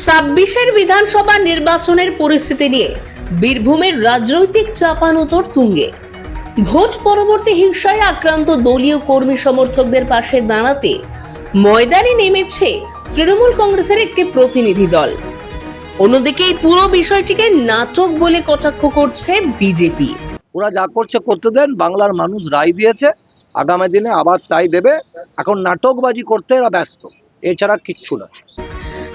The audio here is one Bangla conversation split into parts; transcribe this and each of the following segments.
ছাব্বিশের বিধানসভা নির্বাচনের পরিস্থিতি নিয়ে বীরভূমের রাজনৈতিক চাপানোতর তুঙ্গে। ভোট পরবর্তী হিংসায় আক্রান্ত দলীয় কর্মী সমর্থকদের পাশে দাঁড়াতে ময়দানে নেমেছে তৃণমূল কংগ্রেসের একটি প্রতিনিধি দল। অন্যদিকে এই পুরো বিষয়টিকে নাটক বলে কটাক্ষ করছে বিজেপি। ওরা যা করছে করতে দেন, বাংলার মানুষ রায় দিয়েছে, আগামী দিনে আবার তাই দেবে। এখন নাটকবাজি করতে এরা ব্যস্ত, এছাড়া কিচ্ছু না।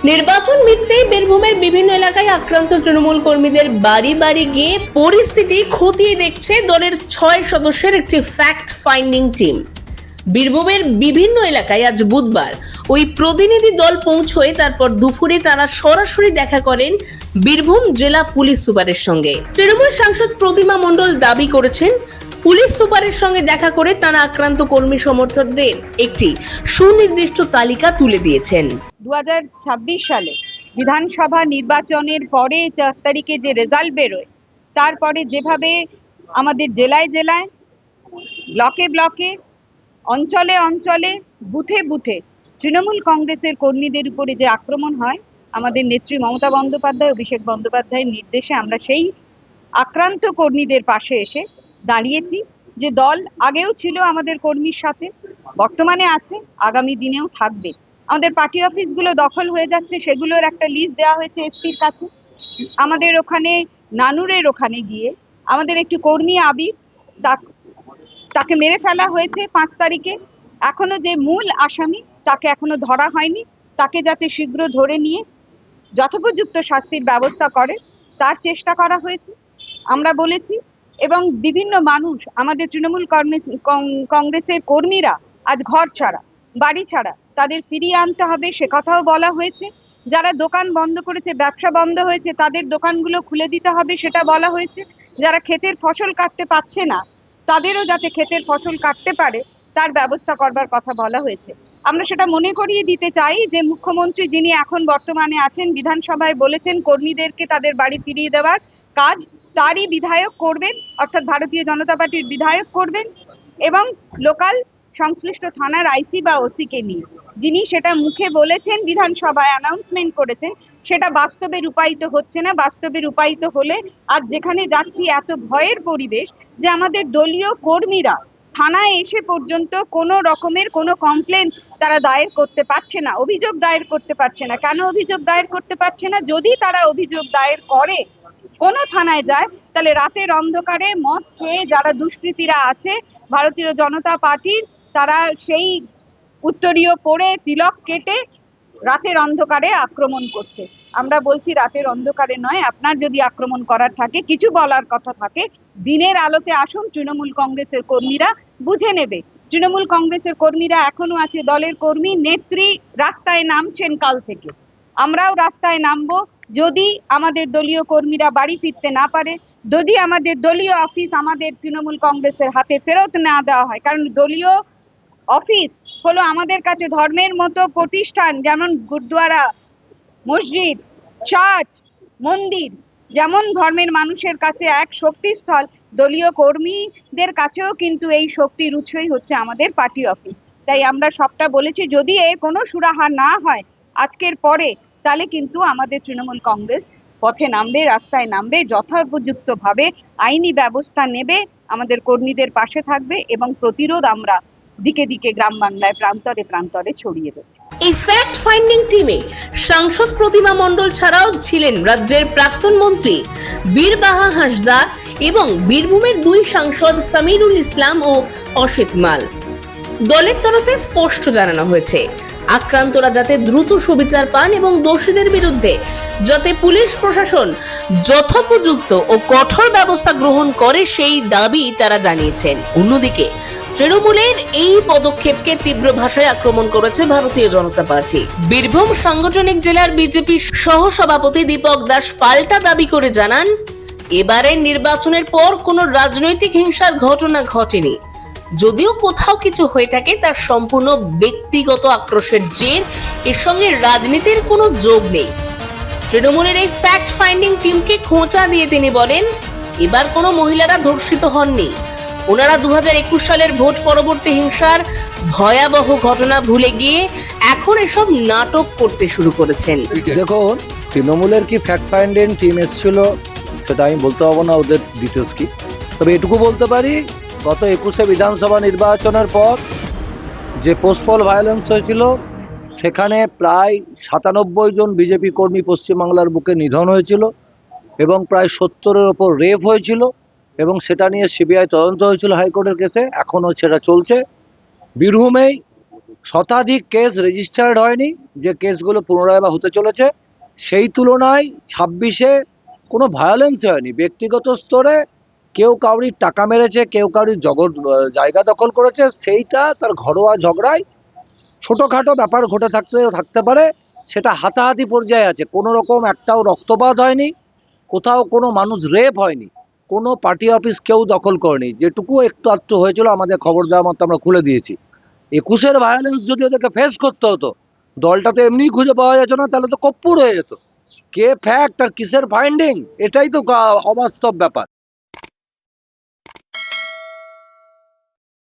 নির্বাচন মিটতেই বীরভূমের বিভিন্ন এলাকায় আক্রান্ত তৃণমূল কর্মীদের বাড়ি বাড়ি গিয়ে পরিস্থিতি খতিয়ে দেখছে দলের 6 সদস্যের একটি ফ্যাক্ট ফাইন্ডিং টিম। বীরভূমের বিভিন্ন এলাকায় আজ বুধবার ওই প্রতিনিধি দল পৌঁছয়। তারপর দুপুরে তারা সরাসরি দেখা করেন বীরভূম জেলা পুলিশ সুপারের সঙ্গে। তৃণমূল সাংসদ প্রতিমা মণ্ডল দাবি করেছেন, পুলিশ সুপারের সঙ্গে দেখা করে তারা আক্রান্ত কর্মী সমর্থকদের একটি সুনির্দিষ্ট তালিকা তুলে দিয়েছেন। 2026 সালে বিধানসভা নির্বাচনের পরে 4 তারিখে যে রেজাল্ট বেরোয়, তারপরে যেভাবে আমাদের জেলায় জেলায়, ব্লকে ব্লকে, অঞ্চলে অঞ্চলে, বুথে বুথে তৃণমূল কংগ্রেসের কর্মীদের উপরে যে আক্রমণ হয়, আমাদের নেত্রী মমতা বন্দ্যোপাধ্যায়, অভিষেক বন্দ্যোপাধ্যায়ের নির্দেশে আমরা সেই আক্রান্ত কর্মীদের পাশে এসে দাঁড়িয়েছি। যে দল আগেও ছিল আমাদের কর্মীর সাথে, বর্তমানে আছে, আগামী দিনেও থাকবে। আমাদের পার্টি অফিসগুলো দখল হয়ে যাচ্ছে, সেগুলোর একটা লিস্ট দেওয়া হয়েছে এসপির কাছে। আমাদের ওখানে নানুরের ওখানে গিয়ে আমাদের একটি কর্মী আবির, তাকে মেরে ফেলা হয়েছে 5 তারিখে। এখনো যে মূল আসামি তাকে এখনো ধরা হয়নি, তাকে যাতে শীঘ্র ধরে নিয়ে যথোপযুক্ত শাস্তির ব্যবস্থা করে তার চেষ্টা করা হয়েছে, আমরা বলেছি। এবং বিভিন্ন মানুষ, আমাদের তৃণমূল কংগ্রেসের কর্মীরা আজ ঘর ছাড়া, বাড়ি ছাড়া, তাদের ফিরিয়ে আনতে হবে সে কথাও বলা হয়েছে। যারা দোকান বন্ধ করেছে, ব্যবসা বন্ধ হয়েছে, তাদের দোকানগুলো খুলে দিতে হবে সেটা বলা হয়েছে। যারা ক্ষেতের ফসল কাটতে পারছে না, তাদেরও যাতে ক্ষেতের ফসল কাটতে পারে তার ব্যবস্থা করবার কথা বলা হয়েছে। আমরা সেটা মনে করিয়ে দিতে চাই যে মুখ্যমন্ত্রী, যিনি এখন বর্তমানে আছেন, বিধানসভায় বলেছেন কর্মীদেরকে তাদের বাড়ি ফিরিয়ে দেওয়ার কাজ তারই বিধায়ক করবেন, অর্থাৎ ভারতীয় জনতা পার্টির বিধায়ক করবেন, এবং লোকাল সংশ্লিষ্ট থানার আইসি বা ওসিকে নিয়ে। যিনি সেটা মুখে বলেছেন, বিধানসভায় অ্যানাউন্সমেন্ট করেছেন, সেটা বাস্তবে রূপায়িত হচ্ছে না। বাস্তবে রূপায়িত হলে আজ যেখানে যাচ্ছি এত ভয়ের পরিবেশ যে আমাদের দলীয় কর্মীরা থানায় এসে পর্যন্ত কোনো রকমের কোনো কমপ্লেন তারা দায়ের করতে পারছে না, অভিযোগ দায়ের করতে পারছে না। কেন অভিযোগ দায়ের করতে পারছে না? যদি তারা অভিযোগ দায়ের করে, কোনো থানায় যায়, তাহলে রাতের অন্ধকারে মদ খেয়ে যারা দুষ্কৃতীরা আছে ভারতীয় জনতা পার্টির, তারা সেই উত্তরীয় পরে তিলক কেটে রাতের অন্ধকারে আক্রমণ করছে। আমরা বলছি রাতের অন্ধকারে নয়, আপনার যদি আক্রমণ করার থাকে, কিছু বলার কথা থাকে, দিনের আলোতে আসুন। তৃণমূল কংগ্রেসের কর্মীরা বুঝে নেবে। তৃণমূল কংগ্রেসের কর্মীরা এখনো আছে, দলের কর্মী, নেত্রী রাস্তায় নামছেন কাল থেকে, আমরাও রাস্তায় নামবো। যদি আমাদের দলীয় কর্মীরা বাড়ি ফিরতে না পারে, যদি আমাদের দলীয় অফিস আমাদের তৃণমূল কংগ্রেসের হাতে ফেরত না দেওয়া হয়, কারণ দলীয় অফিস হলো আমাদের কাছে ধর্মের মতো প্রতিষ্ঠান। যেমন গুরুদ্বারা, মসজিদ, চার্চ, মন্দির যেমন ধর্মের মানুষের কাছে এক শক্তিস্থল, দলীয় কর্মীদের কাছেও কিন্তু এই শক্তির উৎসই হচ্ছে আমাদের পার্টি অফিস। তাই আমরা সবটা বলেছি, যদি এর কোনো সুরাহা না হয় আজকের পরে, তাহলে কিন্তু আমাদের তৃণমূল কংগ্রেস পথে নামবে, রাস্তায় নামবে, যথোপযুক্তভাবে আইনি ব্যবস্থা নেবে, আমাদের কর্মীদের পাশে থাকবে এবং প্রতিরোধ আমরা দিকে দিকে, গ্রাম বাংলায়, প্রান্তরে প্রান্তরে ছড়িয়ে দেবে। এই ফ্যাক্ট ফাইন্ডিং টিমে সাংসদ প্রতিমা মণ্ডল ছাড়াও ছিলেন রাজ্যের প্রাক্তন মন্ত্রী বীরবাহা হাঁসদা এবং বীরভূমের 2 সাংসদ সামিরুল ইসলাম ও অসিত মাল। দলের তরফে স্পষ্ট জানানো হয়েছে, আক্রান্তরা যাতে দ্রুত সুবিচার পান এবং দোষীদের বিরুদ্ধে যাতে পুলিশ প্রশাসন যথোপযুক্ত ও কঠোর ব্যবস্থা গ্রহণ করে সেই দাবি তারা জানিয়েছেন। অন্যদিকে তৃণমূলের এই পদক্ষেপকে তীব্র ভাষায় আক্রমণ করেছে ভারতীয় জনতা পার্টি। বীরভূম সাংগঠনিক জেলার বিজেপি সহ সভাপতি দীপক দাস পাল্টা দাবি করে জানান, এবারের নির্বাচনের পর কোনো রাজনৈতিক হিংসার ঘটনা ঘটেনি। যদিও কোথাও কিছু হয়ে থাকে তার সম্পূর্ণ ব্যক্তিগত আক্রোশের জের, এর সঙ্গে রাজনীতির কোনো যোগ নেই। তৃণমূলের এই ফ্যাক্ট ফাইন্ডিং টিমকে খোঁচা দিয়ে তিনি বলেন, এবার কোনো মহিলারা ধর্ষিত হননি। ওনারা 2021 সালের ভোট পরবর্তী হিংসার ভয়াবহ ঘটনা ভুলে গিয়ে এখন এসব নাটক করতে শুরু করেছেন। দেখুন, তৃণমূলের কি ফ্যাক্ট ফাইন্ডিং টিম এসেছিল সেটা আমি বলতে পারবো না ওদের ডিটেলস কি, তবে এটুকু বলতে পারি গত 21শে বিধানসভা নির্বাচনের পর যে পোস্টপল ভায়োলেন্স হয়েছিল সেখানে প্রায় 97 জন বিজেপি কর্মী পশ্চিমবাংলার বুকে নিধন হয়েছিল এবং প্রায় 70-এর ওপর রেপ হয়েছিল এবং সেটা নিয়ে সিবিআই তদন্ত হয়েছিল হাইকোর্টের কেসে, এখনও সেটা চলছে। বীরভূমেই শতাধিক কেস রেজিস্টার্ড হয়নি, যে কেসগুলো পুনরায় বা হতে চলেছে, সেই তুলনায় 26-এ কোনো ভায়োলেন্স হয়নি। ব্যক্তিগত স্তরে কেউ কাউরির টাকা মেরেছে, কেউ কাউরির জায়গা দখল করেছে, সেইটা তার ঘরোয়া ঝগড়ায় ছোটোখাটো ব্যাপার ঘটে থাকতে পারে, সেটা হাতাহাতি পর্যায়ে আছে। কোনো রকম একটাও রক্তপাত হয়নি, কোথাও কোনো মানুষ রেপ হয়নি, কোনো পার্টি অফিস কেউ দখল করেনি। যেটুকু একটু আধটু হয়েছিল আমাদের খবর দেওয়া মতো আমরা খুলে দিয়েছি। 21-এর ভায়োলেন্স যদি ওদেরকে ফেস করতে হতো, দলটা তো এমনি খুঁজে পাওয়া যেত না, তাহলে তো কপ্পুর হয়ে যেত। কে ফ্যাক্ট আর কিসের ফাইন্ডিং, এটাই তো অবাস্তব ব্যাপার।